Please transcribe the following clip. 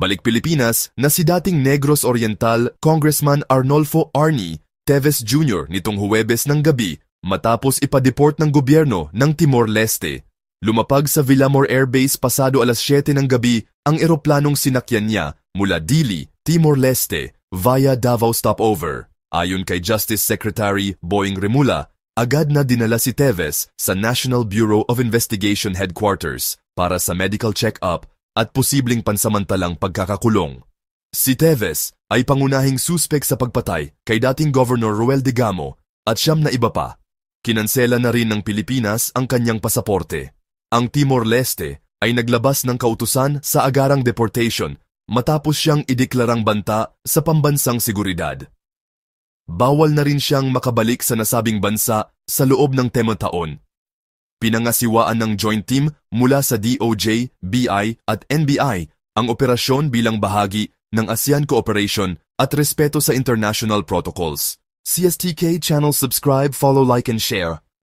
Balik Pilipinas na si dating Negros Oriental Congressman Arnolfo Arnie Teves Jr. nitong Huwebes ng gabi matapos ipadeport ng gobyerno ng Timor-Leste. Lumapag sa Villamor Air Base pasado alas 7 ng gabi ang eroplanong sinakyan niya mula Dili, Timor-Leste via Davao stopover. Ayon kay Justice Secretary Boying Remula, agad na dinala si Teves sa National Bureau of Investigation Headquarters para sa medical check-up at posibleng pansamantalang pagkakakulong. Si Teves ay pangunahing suspek sa pagpatay kay dating Governor Roel Digamo at siyam na iba pa. Kinansela na rin ng Pilipinas ang kanyang pasaporte. Ang Timor-Leste ay naglabas ng kautusan sa agarang deportation matapos siyang ideklarang banta sa pambansang seguridad. Bawal na rin siyang makabalik sa nasabing bansa sa loob ng 10 taon. Pinangasiwaan ng joint team mula sa DOJ, BI at NBI ang operasyon bilang bahagi ng ASEAN cooperation at respeto sa international protocols. CSTK channel subscribe, follow, like and share.